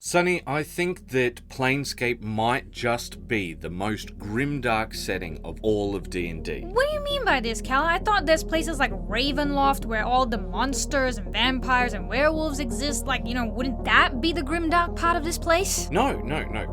Sonny, I think that Planescape might just be the most grimdark setting of all of D&D. What do you mean by this, Cal? I thought there's places like Ravenloft where all the monsters and vampires and werewolves exist. Like, wouldn't that be the grimdark part of this place? No,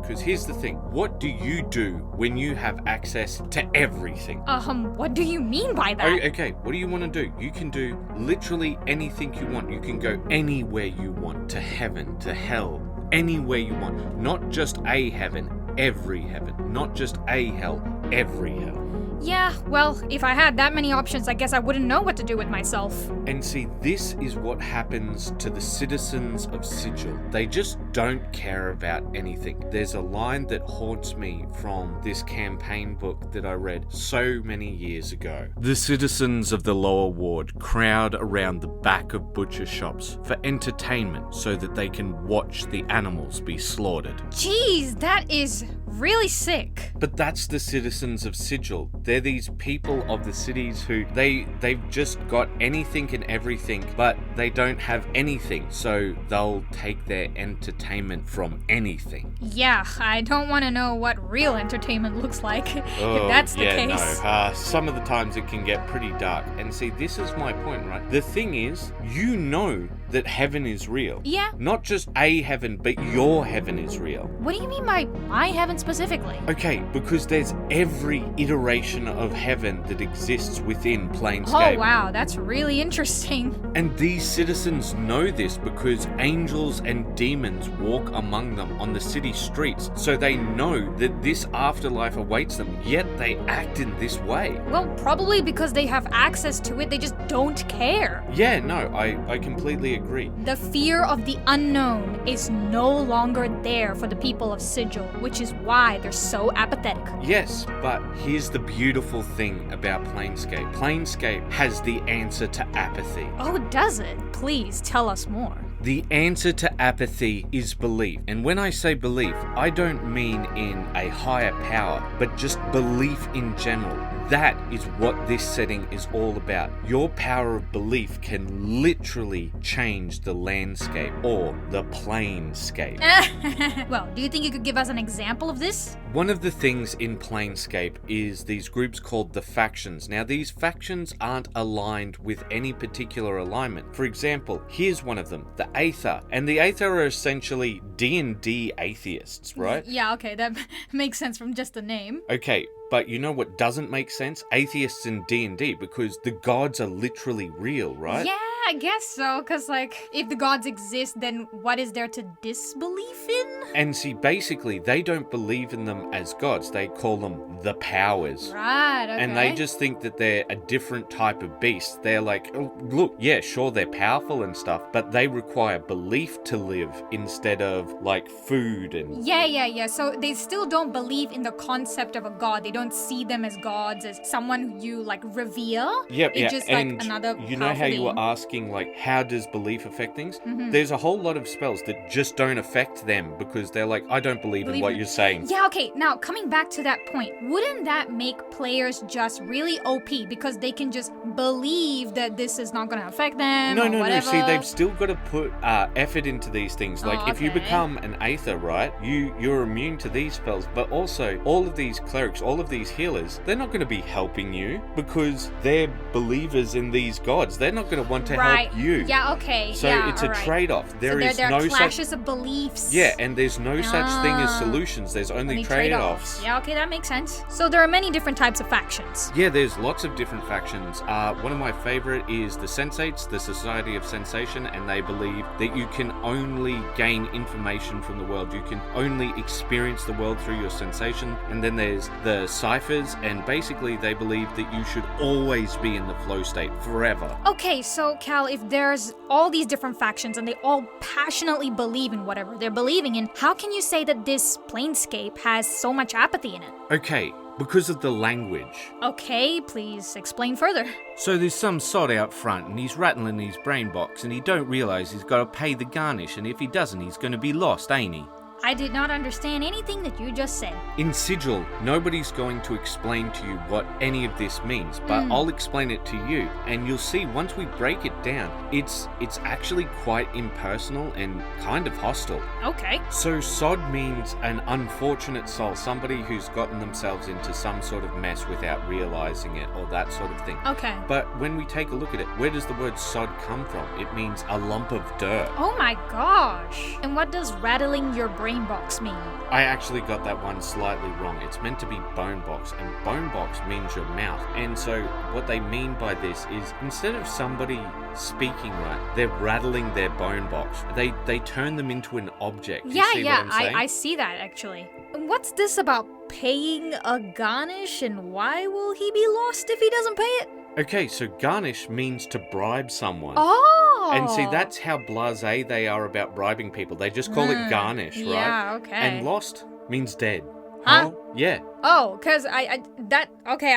because here's the thing. What do you do when you have access to everything? What do you mean by that? Okay, what do you want to do? You can do literally anything you want. You can go anywhere you want, to heaven, to hell, anywhere you want. Not just a heaven, every heaven. Not just a hell, every hell. Yeah, well, if I had that many options, I guess I wouldn't know what to do with myself. And see, this is what happens to the citizens of Sigil. They just don't care about anything. There's a line that haunts me from this campaign book that I read so many years ago. The citizens of the lower ward crowd around the back of butcher shops for entertainment so that they can watch the animals be slaughtered. Jeez, that is really sick. But that's the citizens of Sigil. They're these people of the cities who they've just got anything and everything, but they don't have anything, so they'll take their entertainment from anything. Yeah, I don't want to know what real entertainment looks like, if that's the case. No. Some of the times it can get pretty dark. And see, this is my point, right? The thing is, you know that heaven is real. Yeah. Not just a heaven, but your heaven is real. What do you mean by my heaven specifically? Okay, because there's every iteration of heaven that exists within Planescape. Oh wow, that's really interesting. And these citizens know this because angels and demons walk among them on the city streets, so they know that this afterlife awaits them, yet they act in this way. Well, probably because they have access to it, they just don't care. Yeah, no, I completely agree. The fear of the unknown is no longer there for the people of Sigil, which is why they're so apathetic. Yes, but here's the beautiful thing about Planescape. Planescape has the answer to apathy. Oh, does it? Please tell us more. The answer to apathy is belief. And when I say belief, I don't mean in a higher power, but just belief in general. That is what this setting is all about. Your power of belief can literally change the landscape or the planescape. Well, do you think you could give us an example of this? One of the things in Planescape is these groups called the factions. Now, these factions aren't aligned with any particular alignment. For example, here's one of them, the Aether. And the Aether are essentially D&D atheists, right? Yeah, okay, that makes sense from just the name. Okay, but you know what doesn't make sense? Atheists in D&D, because the gods are literally real, right? Yeah, I guess so, because, if the gods exist, then what is there to disbelief in? And see, basically, they don't believe in them as gods. They call them the powers. Right, okay. And they just think that they're a different type of beast. They're like, oh, look, yeah, sure, they're powerful and stuff, but they require belief to live instead of, food and... Yeah. So they still don't believe in the concept of a god. They don't see them as gods, as someone who you, revere. Yep, it's just, and another you know how you were being. asking, how does belief affect things? Mm-hmm. There's a whole lot of spells that just don't affect them because they're like, I don't believe in what you're saying. Yeah, okay, now coming back to that point, wouldn't that make players just really OP because they can just believe that this is not going to affect them? No. Whatever? See, they've still got to put effort into these things. If you become an Aether, right, you're immune to these spells, but also all of these clerics, all of these healers, they're not going to be helping you because they're believers in these gods. They're not going to want to help you. Yeah, okay. So it's a trade-off. There are no clashes of beliefs. Yeah, and there's no such thing as solutions. There's only trade-offs. Yeah, okay, that makes sense. So there are many different types of factions. Yeah, there's lots of different factions. One of my favorite is the Sensates, the Society of Sensation, and they believe that you can only gain information from the world. You can only experience the world through your sensation. And then there's the Ciphers, and basically they believe that you should always be in the flow state forever. Okay, so Cal, if there's all these different factions and they all passionately believe in whatever they're believing in, how can you say that this Planescape has so much apathy in it? Okay, because of the language. Okay, please explain further. So there's some sod out front and he's rattling his brain box and he don't realise he's got to pay the garnish, and if he doesn't he's going to be lost, ain't he? I did not understand anything that you just said. In Sigil, nobody's going to explain to you what any of this means, but I'll explain it to you, and you'll see once we break it down, it's actually quite impersonal and kind of hostile. Okay. So Sod means an unfortunate soul, somebody who's gotten themselves into some sort of mess without realizing it, or that sort of thing. Okay. But when we take a look at it, where does the word sod come from? It means a lump of dirt. Oh my gosh. And what does rattling your brain box mean? I actually got that one slightly wrong. It's meant to be bone box, and bone box means your mouth. And so what they mean by this is instead of somebody speaking right, they're rattling their bone box. They turn them into an object. Yeah, you see what I'm saying? I see that actually. What's this about paying a garnish, and why will he be lost if he doesn't pay it? Okay, so garnish means to bribe someone. Oh! And see, that's how blasé they are about bribing people. They just call it garnish, right? Yeah, okay. And lost means dead. Huh? Yeah. Oh, because I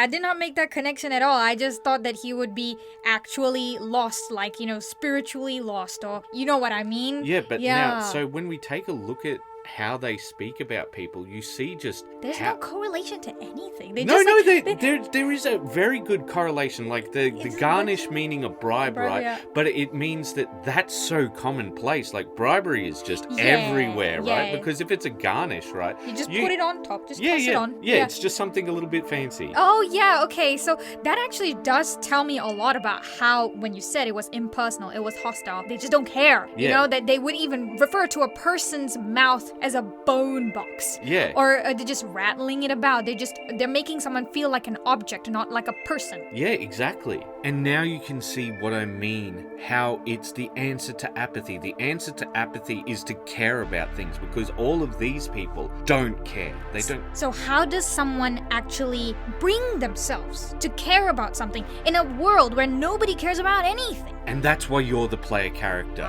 did not make that connection at all. I just thought that he would be actually lost, like, spiritually lost, or you know what I mean? Yeah, but now, so when we take a look at how they speak about people, you see just there's no correlation to anything. There is a very good correlation, like the garnish meaning a bribe, right? Yeah. But it means that's so commonplace. Like bribery is just everywhere, right? Because if it's a garnish, right? You just put it on top, just toss it on. Yeah, it's just something a little bit fancy. Oh, yeah, okay. So that actually does tell me a lot about how, when you said it was impersonal, it was hostile. They just don't care. Yeah. You know, that they would even refer to a person's mouth as a bone box. Yeah. Or they're just rattling it about. They're making someone feel like an object, not like a person. Yeah, exactly. And now you can see what I mean, how it's the answer to apathy. The answer to apathy is to care about things, because all of these people don't care. They don't. So how does someone actually bring themselves to care about something in a world where nobody cares about anything? And that's why you're the player character.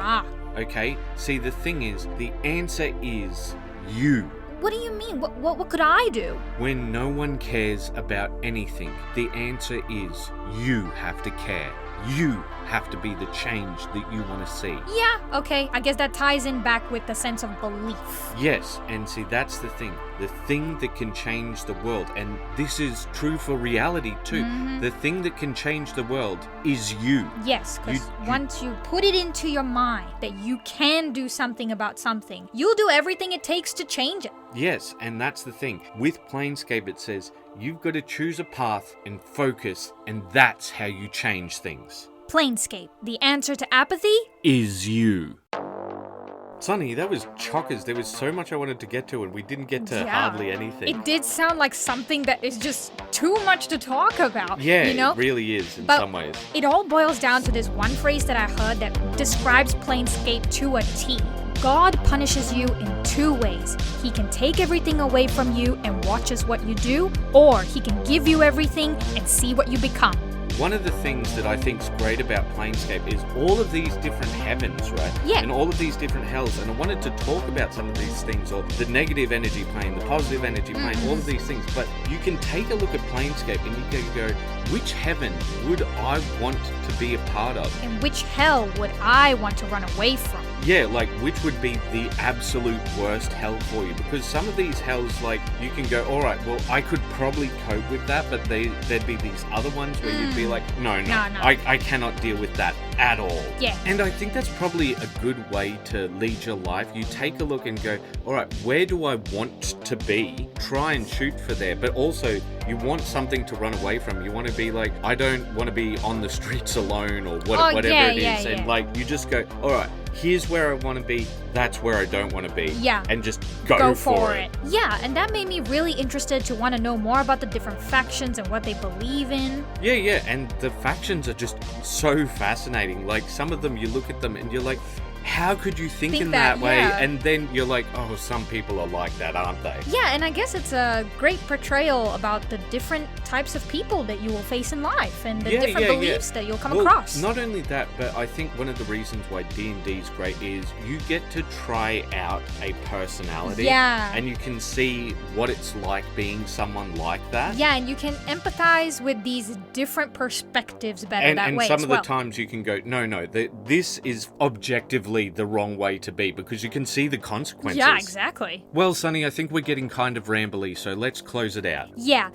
Okay? See, the thing is, the answer is you. What do you mean? What could I do? When no one cares about anything, the answer is you have to care. You have to be the change that you want to see. Yeah, okay. I guess that ties in back with the sense of belief. Yes, and see, that's the thing. The thing that can change the world, and this is true for reality too. The thing that can change the world is you. Yes, because once you put it into your mind that you can do something about something, you'll do everything it takes to change it. Yes, and that's the thing. With Planescape, it says you've got to choose a path and focus, and that's how you change things. Planescape, the answer to apathy is you. Sonny, that was chockers. There was so much I wanted to get to, and we didn't get to hardly anything. It did sound like something that is just too much to talk about. Yeah, it really is in but some ways. It all boils down to this one phrase that I heard that describes Planescape to a T. God punishes you in two ways. He can take everything away from you and watches what you do, or he can give you everything and see what you become. One of the things that I think is great about Planescape is all of these different heavens, right? Yeah. And all of these different hells. And I wanted to talk about some of these things, or the negative energy plane, the positive energy plane, all of these things. But you can take a look at Planescape and you can go, which heaven would I want to be a part of? And which hell would I want to run away from? Yeah, like, which would be the absolute worst hell for you? Because some of these hells, like, you can go, all right, well, I could probably cope with that, but there'd be these other ones where you'd be like, no. I cannot deal with that at all. Yeah. And I think that's probably a good way to lead your life. You take a look and go, all right, where do I want to be? Try and shoot for there, but also you want something to run away from. You want to be like, I don't want to be on the streets alone, or whatever it is. And like, you just go, all right, here's where I want to be, that's where I don't want to be. Yeah. And just go for it. Yeah, and that made me really interested to want to know more about the different factions and what they believe in. Yeah, and the factions are just so fascinating. Like, some of them, you look at them and you're like, how could you think in that way? Yeah. And then you're like, oh, some people are like that, aren't they? Yeah, and I guess it's a great portrayal about the different types of people that you will face in life and the different beliefs that you'll come across. Not only that, but I think one of the reasons why D&D is great is you get to try out a personality. Yeah. And you can see what it's like being someone like that. Yeah, and you can empathize with these different perspectives better that way. And some as of well. the times you can go, no, this is objectively objectively the wrong way to be because you can see the consequences. Yeah, exactly. Well, Sunny, I think we're getting kind of rambly, so let's close it out. Yeah,